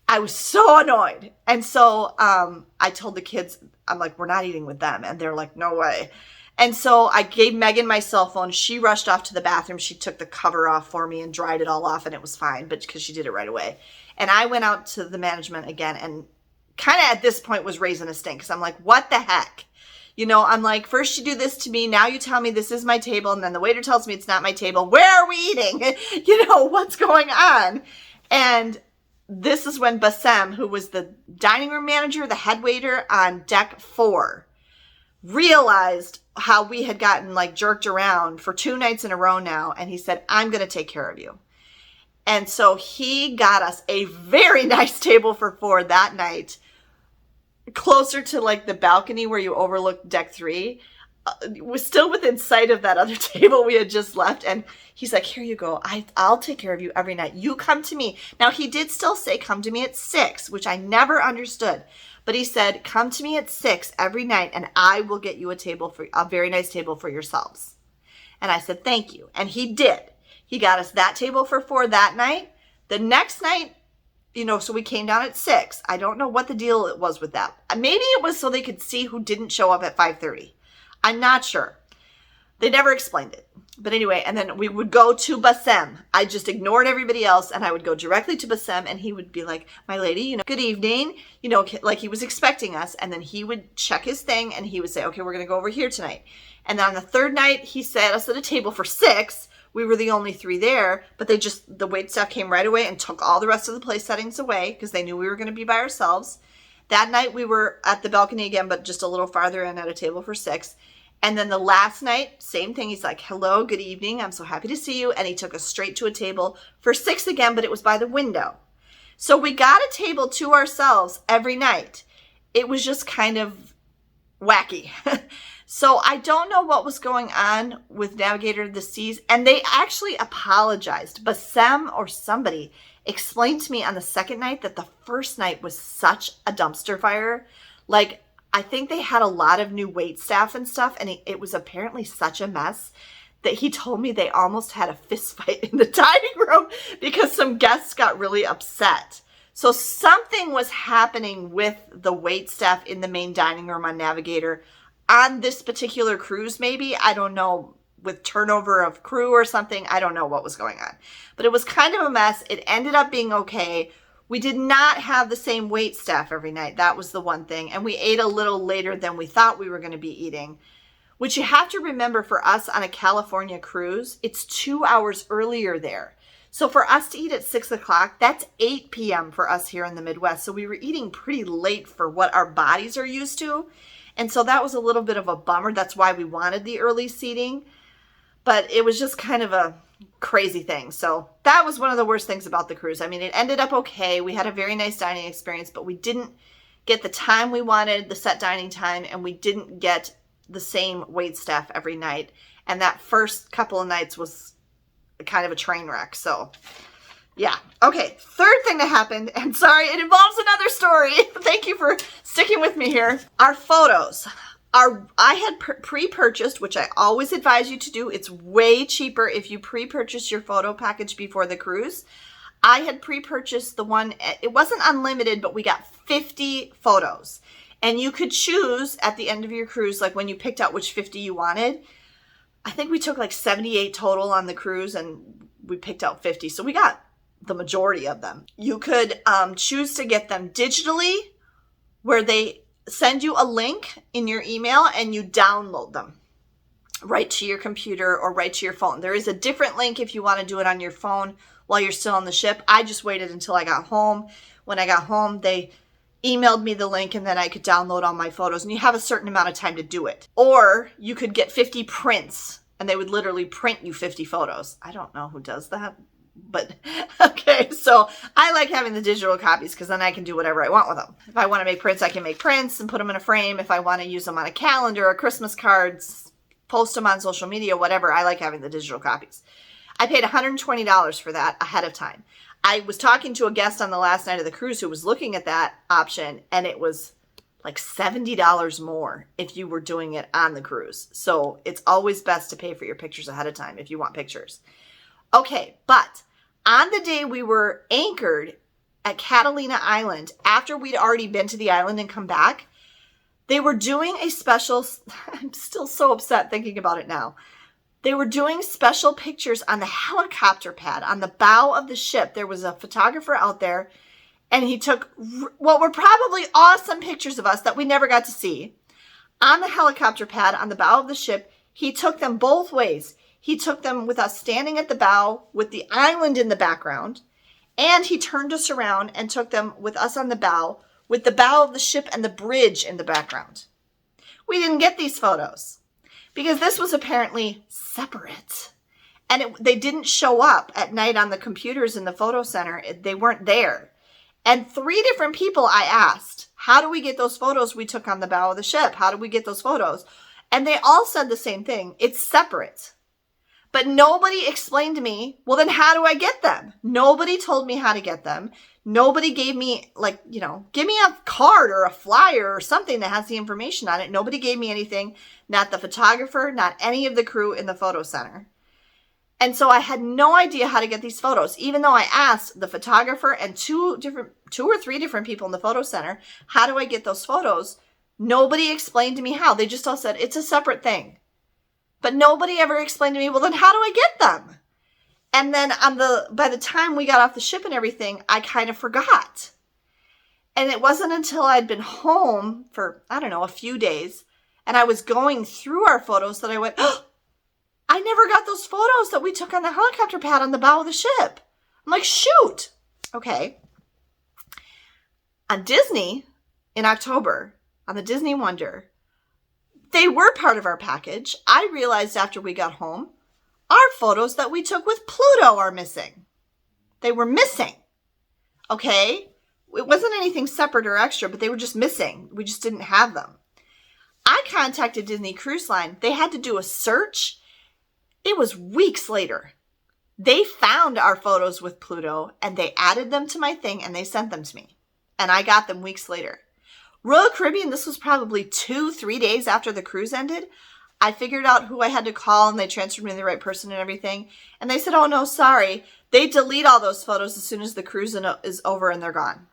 I was so annoyed. And so I told the kids, I'm like, we're not eating with them. And they're like, no way. And so I gave Megan my cell phone. She rushed off to the bathroom. She took the cover off for me and dried it all off, and it was fine, but because she did it right away. And I went out to the management again and kind of at this point was raising a stink because I'm like, what the heck? You know, I'm like, first you do this to me. Now you tell me this is my table. And then the waiter tells me it's not my table. Where are we eating? You know, what's going on? And this is when Bassem, who was the dining room manager, the head waiter on deck 4, realized how we had gotten like jerked around for 2 nights in a row now. And he said, I'm going to take care of you. And so he got us a very nice table for 4 that night, closer to like the balcony where you overlook deck 3. Was still within sight of that other table we had just left. And he's like, here you go. I'll take care of you every night. You come to me. Now, he did still say, come to me at 6, which I never understood. But he said, come to me at 6 every night and I will get you a very nice table for yourselves. And I said, thank you. And he did. He got us that table for 4 that night. The next night, you know, so we came down at 6. I don't know what the deal it was with that. Maybe it was so they could see who didn't show up at 5:30. I'm not sure. They never explained it. But anyway, and then we would go to Bassem. I just ignored everybody else and I would go directly to Bassem and he would be like, my lady, you know, good evening. You know, like he was expecting us. And then he would check his thing and he would say, okay, we're going to go over here tonight. And then on the 3rd night, he sat us at a table for 6. We were the only 3 there, but the waitstaff came right away and took all the rest of the place settings away because they knew we were going to be by ourselves. That night we were at the balcony again, but just a little farther in at a table for 6. And then the last night, same thing. He's like, hello, good evening. I'm so happy to see you. And he took us straight to a table for 6 again, but it was by the window. So we got a table to ourselves every night. It was just kind of wacky. So I don't know what was going on with Navigator of the Seas. And they actually apologized. Bassem or somebody explained to me on the 2nd night that the 1st night was such a dumpster fire. Like, I think they had a lot of new wait staff and stuff, and it was apparently such a mess that he told me they almost had a fist fight in the dining room because some guests got really upset. So something was happening with the wait staff in the main dining room on Navigator on this particular cruise, maybe. I don't know, with turnover of crew or something. I don't know what was going on. But it was kind of a mess. It ended up being okay. We did not have the same wait staff every night. That was the one thing. And we ate a little later than we thought we were going to be eating, which you have to remember for us on a California cruise, it's 2 hours earlier there. So for us to eat at 6 o'clock, that's 8 p.m. for us here in the Midwest. So we were eating pretty late for what our bodies are used to. And so that was a little bit of a bummer. That's why we wanted the early seating. But it was just kind of a crazy thing. So that was one of the worst things about the cruise. I mean, it ended up okay. We had a very nice dining experience, but we didn't get the time we wanted, the set dining time, and we didn't get the same wait staff every night. And that first couple of nights was kind of a train wreck. So yeah. Okay. 3rd thing that happened, and sorry, it involves another story. Thank you for sticking with me here. Our photos. I had pre-purchased, which I always advise you to do. It's way cheaper if you pre-purchase your photo package before the cruise. I had pre-purchased the one, it wasn't unlimited, but we got 50 photos. And you could choose at the end of your cruise, like when you picked out which 50 you wanted. I think we took like 78 total on the cruise and we picked out 50. So we got the majority of them. You could choose to get them digitally, where they send you a link in your email and you download them right to your computer or right to your phone. There is a different link if you want to do it on your phone while you're still on the ship. I just waited until I got home. When I got home, they emailed me the link and then I could download all my photos, and you have a certain amount of time to do it. Or you could get 50 prints and they would literally print you 50 photos. I don't know who does that, but okay. So I like having the digital copies because then I can do whatever I want with them. If I want to make prints, I can make prints and put them in a frame. If I want to use them on a calendar or Christmas cards, post them on social media, whatever, I like having the digital copies. I paid $120 for that ahead of time. I was talking to a guest on the last night of the cruise who was looking at that option, and it was like $70 more if you were doing it on the cruise. So it's always best to pay for your pictures ahead of time if you want pictures. Okay, but on the day we were anchored at Catalina Island, after we'd already been to the island and come back, they were doing a special, I'm still so upset thinking about it now. They were doing special pictures on the helicopter pad on the bow of the ship. There was a photographer out there, and he took what were probably awesome pictures of us that we never got to see. On the helicopter pad on the bow of the ship, he took them both ways. He took them with us standing at the bow with the island in the background, and he turned us around and took them with us on the bow with the bow of the ship and the bridge in the background. We didn't get these photos because this was apparently separate. And they didn't show up at night on the computers in the photo center. They weren't there. And 3 different people I asked, how do we get those photos we took on the bow of the ship? How do we get those photos? And they all said the same thing. It's separate. But nobody explained to me, well, then how do I get them? Nobody told me how to get them. Nobody gave me, give me a card or a flyer or something that has the information on it. Nobody gave me anything, not the photographer, not any of the crew in the photo center. And so I had no idea how to get these photos, even though I asked the photographer and 2 or 3 different people in the photo center, how do I get those photos? Nobody explained to me how. They just all said, it's a separate thing. But nobody ever explained to me, well, then how do I get them? And then by the time we got off the ship and everything, I kind of forgot. And it wasn't until I'd been home for, a few days, and I was going through our photos that I went, oh, I never got those photos that we took on the helicopter pad on the bow of the ship. I'm like, shoot. Okay. On Disney, in October, on the Disney Wonder, they were part of our package. I realized after we got home, our photos that we took with Pluto are missing. They were missing. Okay? It wasn't anything separate or extra, but they were just missing. We just didn't have them. I contacted Disney Cruise Line. They had to do a search. It was weeks later. They found our photos with Pluto, and they added them to my thing, and they sent them to me. And I got them weeks later. Royal Caribbean, this was probably 2-3 days after the cruise ended. I figured out who I had to call, and they transferred me to the right person and everything. And they said, oh, no, sorry. They delete all those photos as soon as the cruise is over, and they're gone.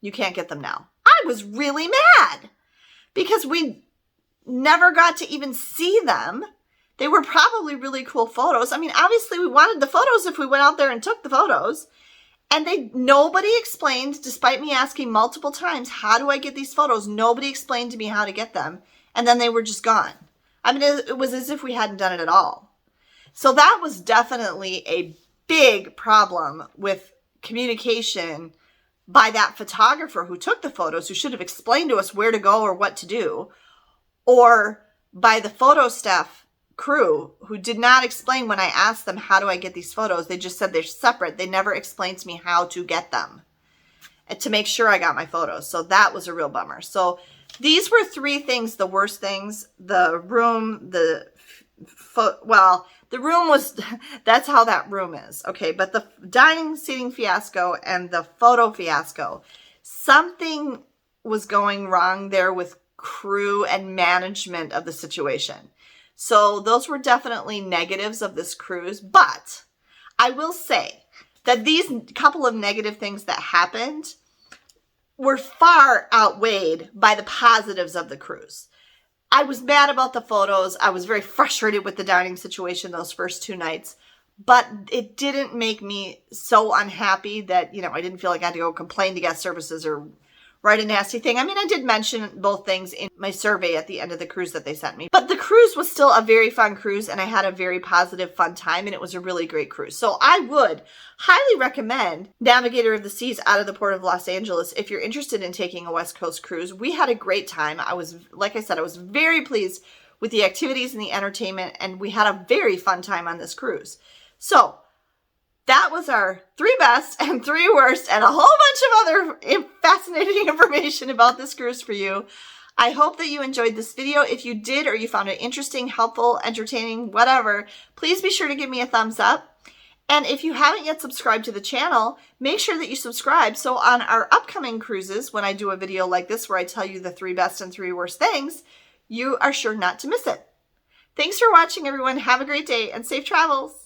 You can't get them now. I was really mad because we never got to even see them. They were probably really cool photos. I mean, obviously we wanted the photos if we went out there and took the photos. And nobody explained, despite me asking multiple times, how do I get these photos? Nobody explained to me how to get them. And then they were just gone. I mean, it was as if we hadn't done it at all. So that was definitely a big problem with communication by that photographer who took the photos, who should have explained to us where to go or what to do, or by the photo staff crew who did not explain when I asked them, how do I get these photos? They just said they're separate. They never explained to me how to get them and to make sure I got my photos. So that was a real bummer. So these were 3 things, the worst things. The room, the room was, that's how that room is. Okay, but the dining seating fiasco and the photo fiasco, something was going wrong there with crew and management of the situation. So those were definitely negatives of this cruise, but I will say that these couple of negative things that happened were far outweighed by the positives of the cruise. I was mad about the photos. I was very frustrated with the dining situation those first 2 nights, but it didn't make me so unhappy that, I didn't feel like I had to go complain to guest services or write a nasty thing. I mean, I did mention both things in my survey at the end of the cruise that they sent me. But the cruise was still a very fun cruise, and I had a very positive, fun time, and it was a really great cruise. So I would highly recommend Navigator of the Seas out of the Port of Los Angeles if you're interested in taking a West Coast cruise. We had a great time. Like I said, I was very pleased with the activities and the entertainment, and we had a very fun time on this cruise. So that was our 3 best and 3 worst and a whole bunch of other fascinating information about this cruise for you. I hope that you enjoyed this video. If you did, or you found it interesting, helpful, entertaining, whatever, please be sure to give me a thumbs up. And if you haven't yet subscribed to the channel, make sure that you subscribe so on our upcoming cruises, when I do a video like this where I tell you the 3 best and 3 worst things, you are sure not to miss it. Thanks for watching, everyone. Have a great day and safe travels.